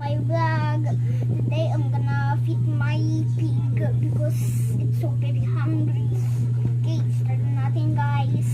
My vlog. Today I'm gonna feed my pig because it's so very hungry. Okay, start natin guys.